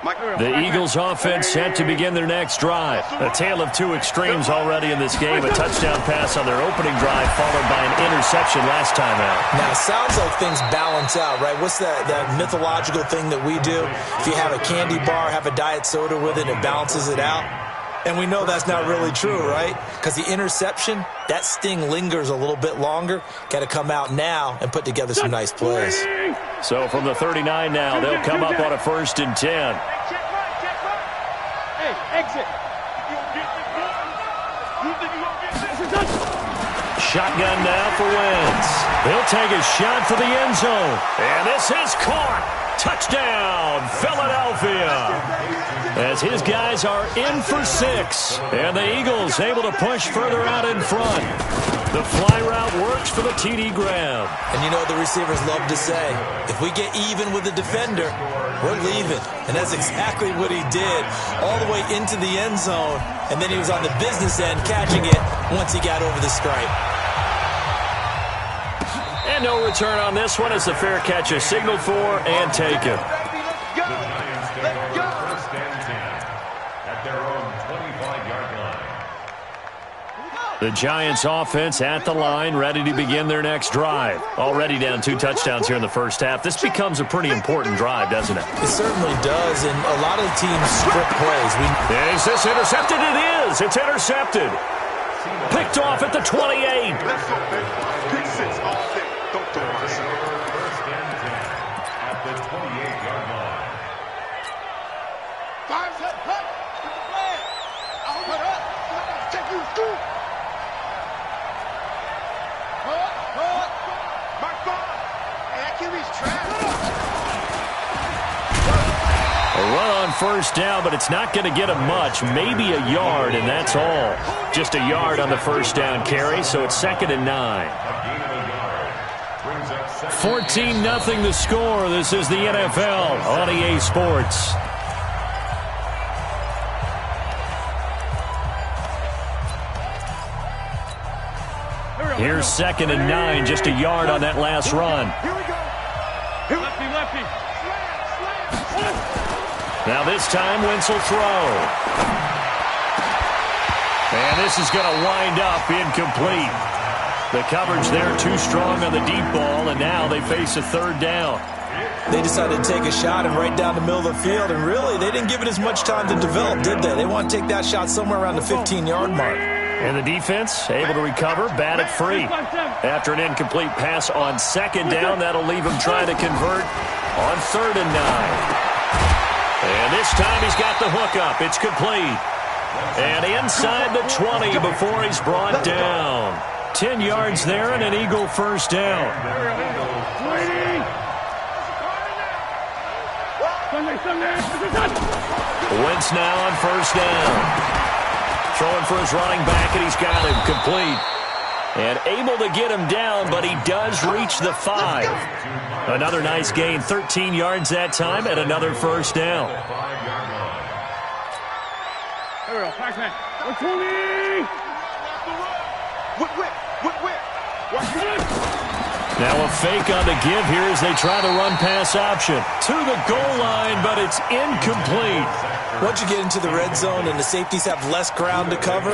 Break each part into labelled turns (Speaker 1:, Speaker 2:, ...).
Speaker 1: The Eagles offense set to begin their next drive. A tale of two extremes already in this game. A touchdown pass on their opening drive followed by an interception last time out.
Speaker 2: Now, it sounds like things balance out, right? What's that mythological thing that we do? If you have a candy bar, have a diet soda with it, it balances it out. And we know that's not really true, right? Because the interception, that sting lingers a little bit longer. Got to come out now and put together some nice plays.
Speaker 1: So from the 39 now, they'll come up on a 1st and 10.
Speaker 3: Hey, exit.
Speaker 1: Shotgun now for Wentz. He'll take a shot for the end zone. And this is caught. Touchdown, Philadelphia. As his guys are in for 6. And the Eagles able to push further out in front. The fly route works for the TD grab.
Speaker 2: And you know what the receivers love to say? If we get even with the defender, we're leaving. And that's exactly what he did all the way into the end zone. And then he was on the business end catching it once he got over the stripe.
Speaker 1: And no return on this one as the fair catch is signaled for and taken. The Giants offense at the line, ready to begin their next drive. Already down 2 touchdowns here in the first half. This becomes a pretty important drive, doesn't it?
Speaker 2: It certainly does, and a lot of teams script plays.
Speaker 1: Is this intercepted? It is. It's intercepted. Picked off at the 28.
Speaker 4: Pick 6 off there. Don't throw it. First and 10 at the 28-yard line.
Speaker 3: 5 set, hut. Get the flag. I'll put up. Take you through. Mark 5. And QB's trash.
Speaker 1: A run on first down, but it's not going to get him much. Maybe a yard, and that's all. Just a yard on the first down carry, so it's 2nd and 9. 14-0 the score. This is the NFL on EA Sports. Here's 2nd and 9, just a yard on that last run.
Speaker 3: Here we go. Lefty, lefty.
Speaker 1: Now this time, Wentz will throw. And this is going to wind up incomplete. The coverage there too strong on the deep ball, and now they face a 3rd down.
Speaker 2: They decided to take a shot and right down the middle of the field, and really, they didn't give it as much time to develop, did they? They want to take that shot somewhere around the 15-yard mark.
Speaker 1: And the defense able to recover, bat it free. After an incomplete pass on 2nd down, that'll leave him trying to convert on 3rd and 9. And this time he's got the hook up. It's complete. And inside the 20 before he's brought down. 10 yards there and an Eagle first down. Wentz now on first down. Throwing for his running back, and he's got him complete. And able to get him down, but he does reach the 5. Another nice gain, 13 yards that time, and another first down.
Speaker 3: Here we go, Pac-Man. 120! Whip.
Speaker 1: Now a fake on the give here as they try the run-pass option. To the goal line, but it's incomplete.
Speaker 2: Once you get into the red zone and the safeties have less ground to cover,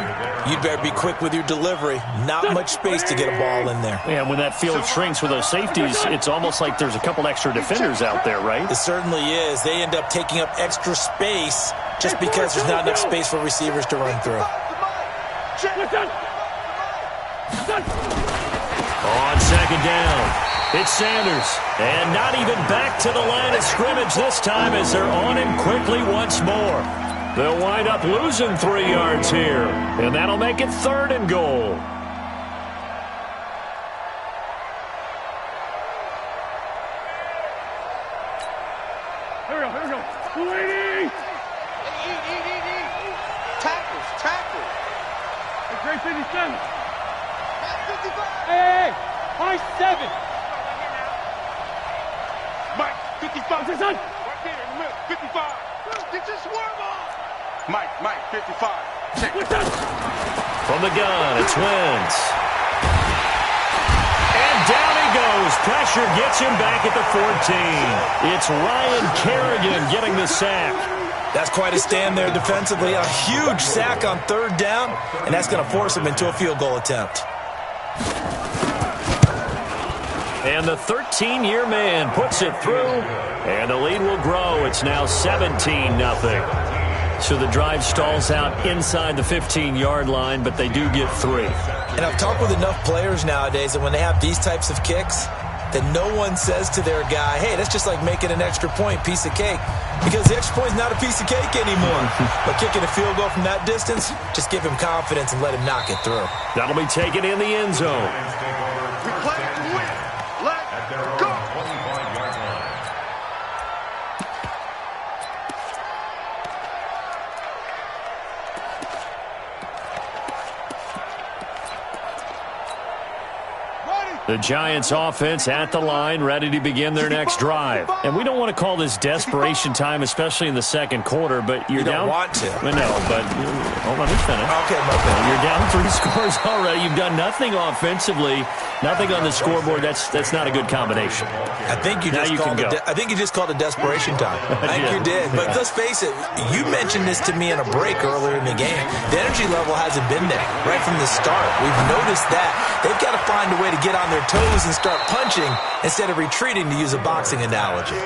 Speaker 2: you'd better be quick with your delivery. Not much space to get a ball in there.
Speaker 1: And when that field shrinks with those safeties, it's almost like there's a couple extra defenders out there, right?
Speaker 2: It certainly is. They end up taking up extra space just because there's not enough space for receivers to run through.
Speaker 1: On 2nd down, it's Sanders. And not even back to the line of scrimmage this time as they're on him quickly once more. They'll wind up losing 3 yards here. And that'll make it 3rd and goal.
Speaker 3: Here we go. 280! Tackles. Hey, great 57. Hey, high 7. Mike, 55. Right there in the middle, 55. Get your swerve on. Mike, 55. Check it.
Speaker 1: From the gun, it's Wentz. And And down he goes. Pressure gets him back at the 14. It's Ryan Kerrigan getting the sack.
Speaker 2: That's quite a stand there defensively. A huge sack on third down, and that's going to force him into a field goal attempt.
Speaker 1: And the 13-year man puts it through, and the lead will grow. It's now 17-0. So the drive stalls out inside the 15-yard line, but they do get 3.
Speaker 2: And I've talked with enough players nowadays that when they have these types of kicks, that no one says to their guy, hey, that's just like making an extra point, piece of cake. Because the extra point is not a piece of cake anymore. But kicking a field goal from that distance, just give him confidence and let him knock it through.
Speaker 1: That'll be taken in the end zone.
Speaker 3: We play to win. Let's go.
Speaker 1: The Giants offense at the line, ready to begin their next drive. And we don't want to call this desperation time, especially in the second quarter, but you're down.
Speaker 2: You don't want to.
Speaker 1: No, but hold on, let me finish.
Speaker 2: Okay, my bad.
Speaker 1: You're down 3 scores already. You've done nothing offensively, nothing on the scoreboard. That's not a good combination.
Speaker 2: I think you just called it desperation time. I think you did. But let's face it, you mentioned this to me in a break earlier in the game. The energy level hasn't been there right from the start. We've noticed that. They've got to find a way to get on their toes and start punching instead of retreating, to use a boxing analogy.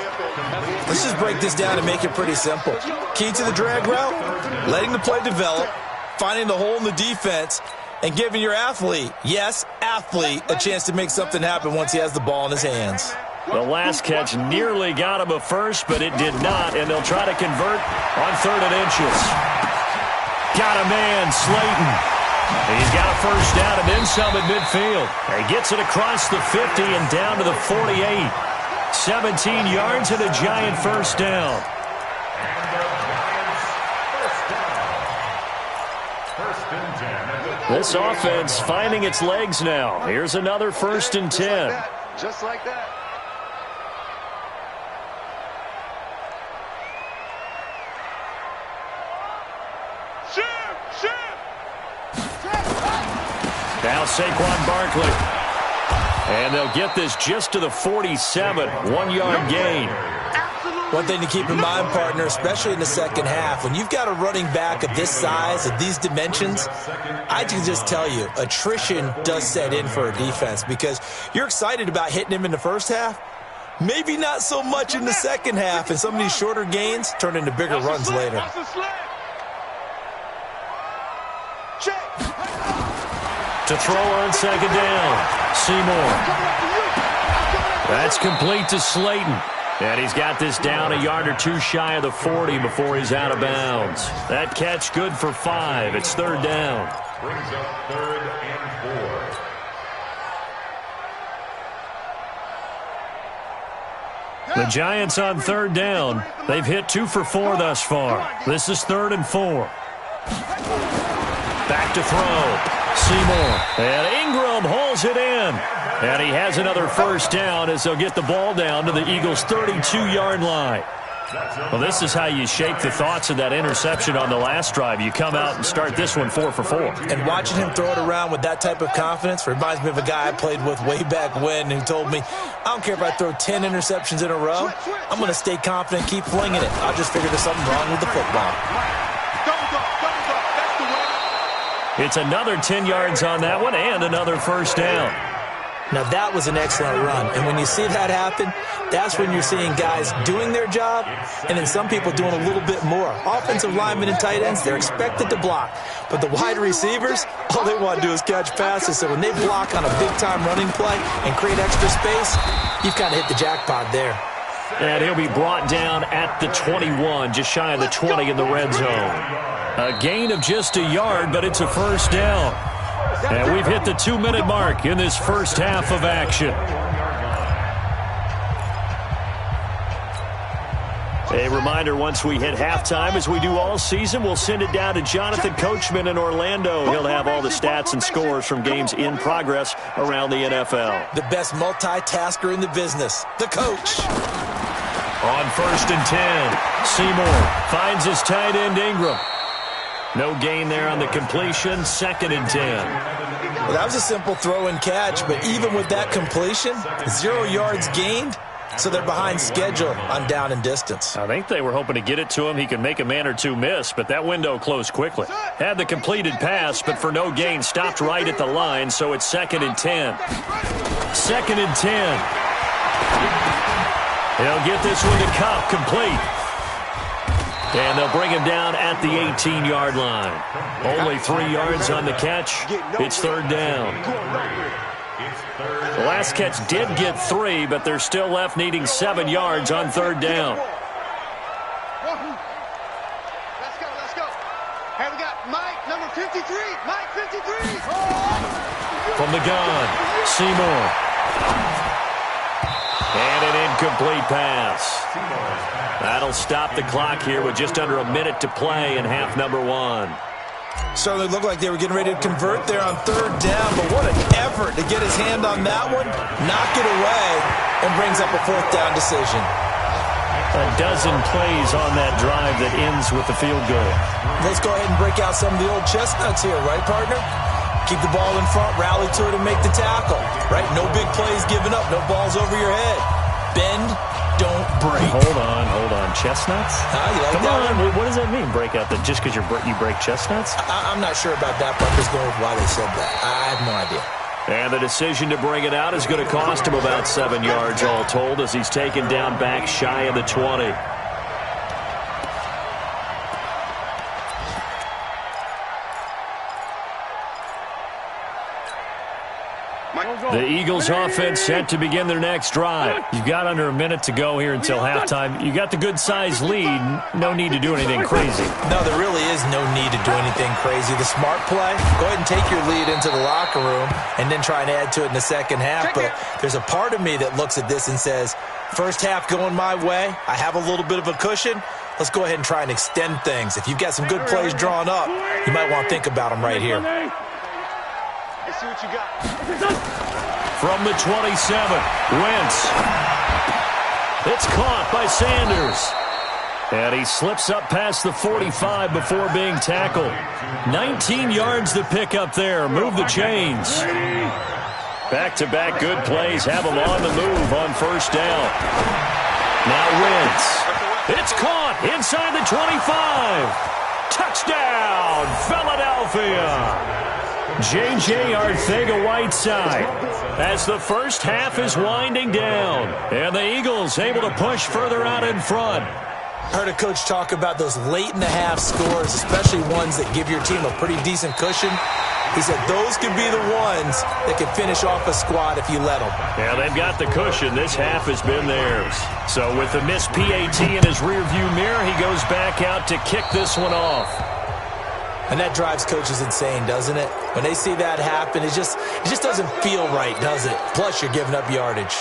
Speaker 2: Let's just break this down and make it pretty simple. Key to the drag route, letting the play develop, finding the hole in the defense, and giving your athlete, yes, athlete, a chance to make something happen once he has the ball in his hands.
Speaker 1: The last catch nearly got him a first, but it did not, and they'll try to convert on 3rd and inches. Got a man, Slayton. He's got a first down and then some at midfield. He gets it across the 50 and down to the 48. 17 yards and a Giant first down. This offense finding its legs now. Here's another 1st and 10.
Speaker 3: Just like that.
Speaker 1: Now Saquon Barkley. And they'll get this just to the 47. 1-yard gain.
Speaker 2: One thing to keep in mind, partner, especially in the second half, when you've got a running back of this size, of these dimensions, I can just tell you, attrition does set in for a defense because you're excited about hitting him in the first half. Maybe not so much in the second half, and some of these shorter gains turn into bigger runs later.
Speaker 1: To throw on 2nd down, Seymour. That's complete to Slayton. And he's got this down a yard or 2 shy of the 40 before he's out of bounds. That catch good for 5. It's 3rd down.
Speaker 4: Brings up 3rd and
Speaker 1: 4.4. The Giants on 3rd down. They've hit 2 for 4 thus far. This is 3rd and 4. Back to throw. Seymour. And Ingram hauls it in. And he has another first down as they'll get the ball down to the Eagles' 32-yard line. Well, this is how you shake the thoughts of that interception on the last drive. You come out and start this one 4 for 4.
Speaker 2: And watching him throw it around with that type of confidence reminds me of a guy I played with way back when who told me, I don't care if I throw 10 interceptions in a row. I'm going to stay confident, keep flinging it. I'll just figure there's something wrong with the football.
Speaker 1: It's another 10 yards on that one and another first down.
Speaker 2: Now, that was an excellent run. And when you see that happen, that's when you're seeing guys doing their job and then some people doing a little bit more. Offensive linemen and tight ends, they're expected to block. But the wide receivers, all they want to do is catch passes. So when they block on a big-time running play and create extra space, you've kind of hit the jackpot there.
Speaker 1: And he'll be brought down at the 21, just shy of the 20 in the red zone. A gain of just a yard, but it's a first down. And we've hit the 2-minute mark in this first half of action. A reminder, once we hit halftime, as we do all season, we'll send it down to Jonathan Coachman in Orlando. He'll have all the stats and scores from games in progress around the NFL.
Speaker 2: The best multitasker in the business, the coach.
Speaker 1: On 1st and 10, Seymour finds his tight end Ingram. No gain there on the completion. 2nd and 10.
Speaker 2: Well, that was a simple throw and catch, but even with that completion, 0 yards gained, so they're behind schedule on down and distance.
Speaker 1: I think they were hoping to get it to him. He could make a man or two miss, but that window closed quickly. Had the completed pass, but for no gain, stopped right at the line, so it's 2nd and 10. 2nd and 10. He'll get this one to Cup, complete. And they'll bring him down at the 18-yard line. Only 3 yards on the catch. It's 3rd down. The last catch did get 3, but they're still left needing 7 yards on 3rd down.
Speaker 3: Let's go. Hey, we got Mike, number 53. Mike, 53.
Speaker 1: From the gun, Seymour. And an incomplete pass. That'll stop the clock here with just under a minute to play in half number 1.
Speaker 2: Certainly looked like they were getting ready to convert there on 3rd down, but what an effort to get his hand on that one, knock it away, and brings up a 4th down decision.
Speaker 1: A dozen plays on that drive that ends with the field goal.
Speaker 2: Let's go ahead and break out some of the old chestnuts here, right, partner? Keep the ball in front, rally to it, and make the tackle, right? No big plays given up, no balls over your head. Bend, don't break.
Speaker 1: Hold on. Chestnuts?
Speaker 2: You like
Speaker 1: Come
Speaker 2: that
Speaker 1: on.
Speaker 2: one?
Speaker 1: What does that mean, break out? That just because you break chestnuts?
Speaker 2: I'm not sure about that, but I'm just going with why they said that. I have no idea.
Speaker 1: And the decision to bring it out is going to cost him about 7 yards all told as he's taken down back shy of the 20. The Eagles offense set to begin their next drive. You've got under a minute to go here until halftime. You got the good-sized lead. No need to do anything crazy.
Speaker 2: No, there really is no need to do anything crazy. The smart play, go ahead and take your lead into the locker room and then try and add to it in the second half. But there's a part of me that looks at this and says, first half going my way, I have a little bit of a cushion. Let's go ahead and try and extend things. If you've got some good plays drawn up, you might want to think about them right here.
Speaker 3: Let's see what you got.
Speaker 1: From the 27, Wentz. It's caught by Sanders. And he slips up past the 45 before being tackled. 19 yards to pick up there. Move the chains. Back-to-back good plays have him on the move on 1st down. Now Wentz. It's caught inside the 25. Touchdown, Philadelphia. J.J. Arcega-Whiteside as the first half is winding down. And the Eagles able to push further out in front.
Speaker 2: I heard a coach talk about those late-in-the-half scores, especially ones that give your team a pretty decent cushion. He said those could be the ones that could finish off a squad if you let them.
Speaker 1: Yeah, they've got the cushion. This half has been theirs. So with the missed PAT in his rearview mirror, he goes back out to kick this one off.
Speaker 2: And that drives coaches insane, doesn't it? When they see that happen, it just doesn't feel right, does it? Plus, you're giving up yardage.